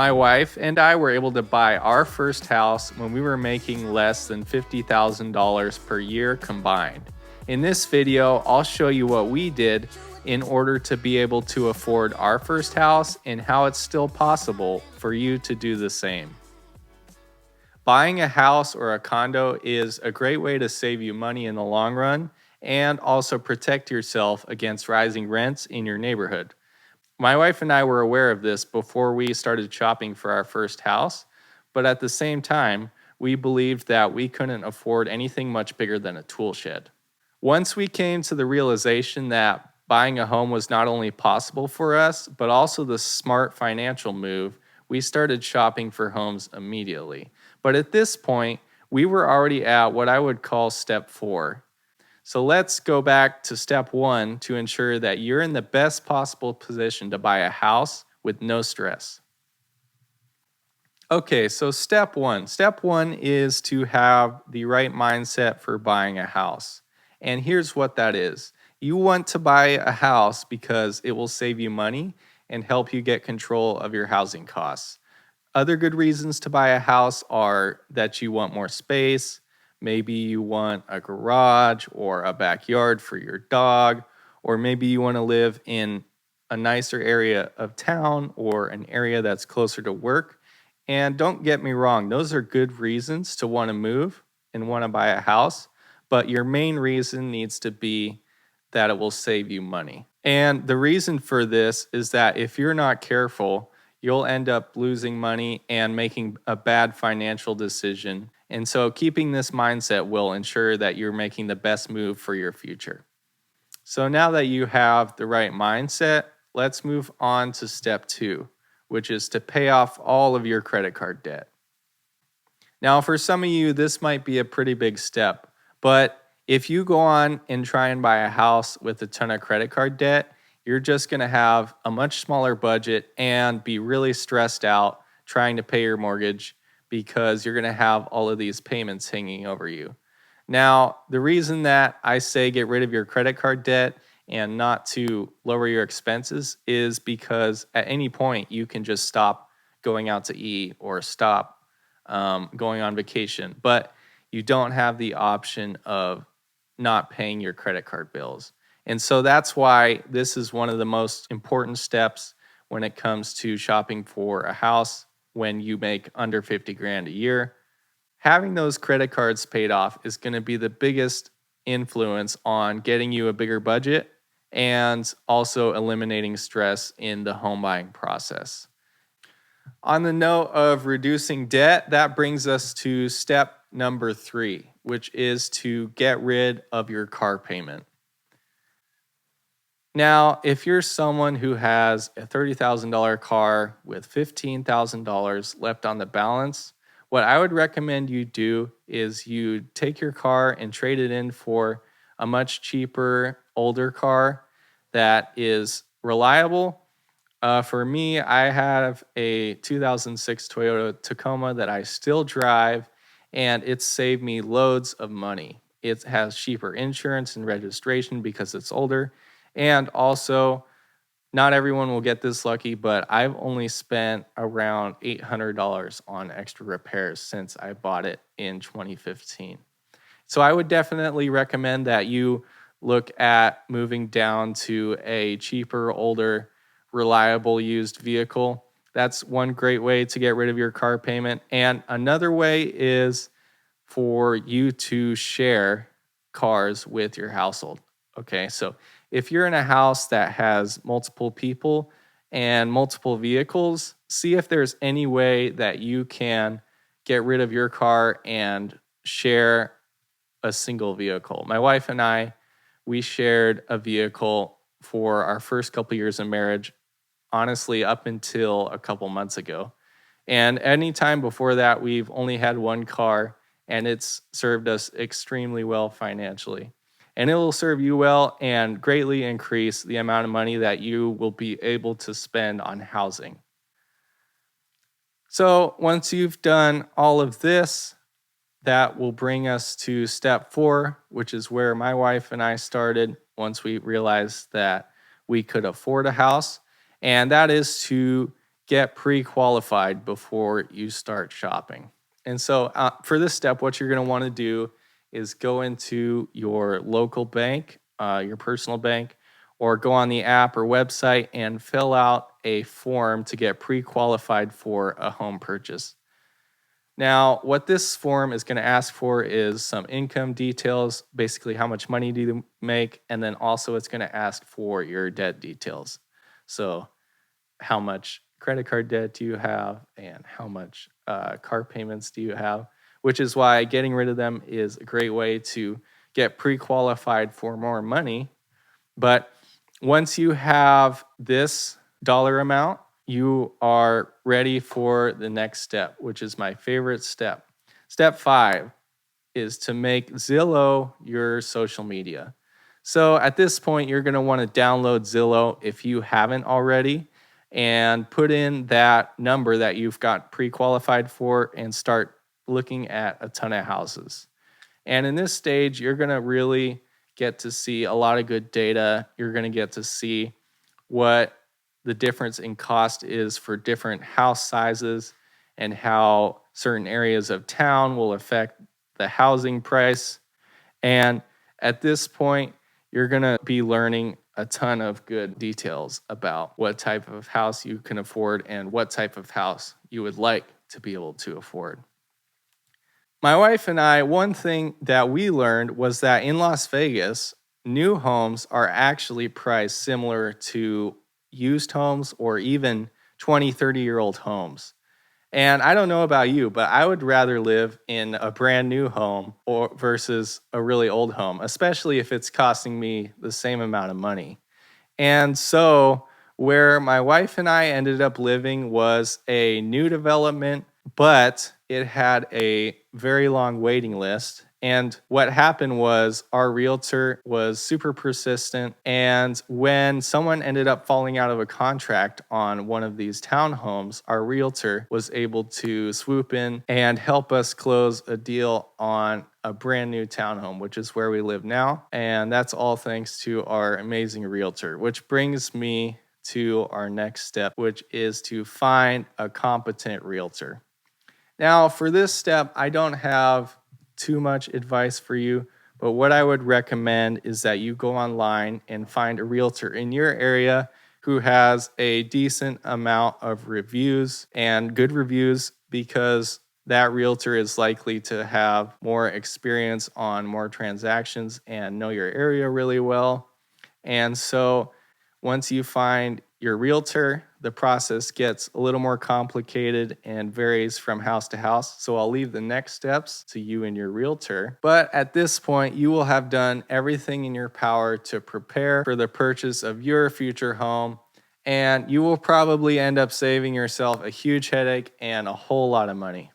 My wife and I were able to buy our first house when we were making less than $50,000 per year combined. In this video, I'll show you what we did in order to be able to afford our first house and how it's still possible for you to do the same. Buying a house or a condo is a great way to save you money in the long run and also protect yourself against rising rents in your neighborhood. My wife and I were aware of this before we started shopping for our first house, but at the same time, we believed that we couldn't afford anything much bigger than a tool shed. Once we came to the realization that buying a home was not only possible for us, but also the smart financial move, we started shopping for homes immediately. But at this point, we were already at what I would call step 4. So let's go back to step 1 to ensure that you're in the best possible position to buy a house with no stress. Okay, so step 1. Step 1 is to have the right mindset for buying a house. And here's what that is. You want to buy a house because it will save you money and help you get control of your housing costs. Other good reasons to buy a house are that you want more space. Maybe you want a garage or a backyard for your dog, or maybe you want to live in a nicer area of town or an area that's closer to work. And don't get me wrong, those are good reasons to want to move and want to buy a house, but your main reason needs to be that it will save you money. And the reason for this is that if you're not careful, you'll end up losing money and making a bad financial decision. And so keeping this mindset will ensure that you're making the best move for your future. So now that you have the right mindset, let's move on to step 2, which is to pay off all of your credit card debt. Now, for some of you, this might be a pretty big step, but if you go on and try and buy a house with a ton of credit card debt, you're just going to have a much smaller budget and be really stressed out trying to pay your mortgage because you're going to have all of these payments hanging over you. Now, the reason that I say get rid of your credit card debt and not to lower your expenses is because at any point you can just stop going out to eat or stop going on vacation, but you don't have the option of not paying your credit card bills. And so that's why this is one of the most important steps when it comes to shopping for a house when you make under 50 grand a year. Having those credit cards paid off is going to be the biggest influence on getting you a bigger budget and also eliminating stress in the home buying process. On the note of reducing debt, that brings us to step number 3, which is to get rid of your car payment. Now, if you're someone who has a $30,000 car with $15,000 left on the balance, what I would recommend you do is you take your car and trade it in for a much cheaper, older car that is reliable. For me, I have a 2006 Toyota Tacoma that I still drive, and it's saved me loads of money. It has cheaper insurance and registration because it's older. And also, not everyone will get this lucky, but I've only spent around $800 on extra repairs since I bought it in 2015. So I would definitely recommend that you look at moving down to a cheaper, older, reliable used vehicle. That's one great way to get rid of your car payment. And another way is for you to share cars with your household. Okay, so if you're in a house that has multiple people and multiple vehicles, see if there's any way that you can get rid of your car and share a single vehicle. My wife and I, we shared a vehicle for our first couple years of marriage, honestly, up until a couple months ago. And any time before that, we've only had one car, and it's served us extremely well financially. And it will serve you well and greatly increase the amount of money that you will be able to spend on housing. So once you've done all of this, that will bring us to step 4, which is where my wife and I started once we realized that we could afford a house. And that is to get pre-qualified before you start shopping. And so for this step, what you're going to want to do is go into your local bank, your personal bank, or go on the app or website and fill out a form to get pre-qualified for a home purchase. Now, what this form is going to ask for is some income details, basically how much money do you make, and then also it's going to ask for your debt details. So how much credit card debt do you have and how much car payments do you have, which is why getting rid of them is a great way to get pre-qualified for more money. But once you have this dollar amount, you are ready for the next step, which is my favorite step. Step 5 is to make Zillow your social media. So at this point, you're going to want to download Zillow if you haven't already and put in that number that you've got pre-qualified for and start looking at a ton of houses. And in this stage, you're going to really get to see a lot of good data. You're going to get to see what the difference in cost is for different house sizes and how certain areas of town will affect the housing price. And at this point, you're going to be learning a ton of good details about what type of house you can afford and what type of house you would like to be able to afford. My wife and I, one thing that we learned was that in Las Vegas, new homes are actually priced similar to used homes or even 20, 30-year-old homes. And I don't know about you, but I would rather live in a brand new home or versus a really old home, especially if it's costing me the same amount of money. And so where my wife and I ended up living was a new development, but it had a very long waiting list. And what happened was our realtor was super persistent. And when someone ended up falling out of a contract on one of these townhomes, our realtor was able to swoop in and help us close a deal on a brand new townhome, which is where we live now. And that's all thanks to our amazing realtor, which brings me to our next step, which is to find a competent realtor. Now, for this step, I don't have too much advice for you, but what I would recommend is that you go online and find a realtor in your area who has a decent amount of reviews and good reviews, because that realtor is likely to have more experience on more transactions and know your area really well. And so once you find your realtor, the process gets a little more complicated and varies from house to house. So I'll leave the next steps to you and your realtor. But at this point, you will have done everything in your power to prepare for the purchase of your future home. And you will probably end up saving yourself a huge headache and a whole lot of money.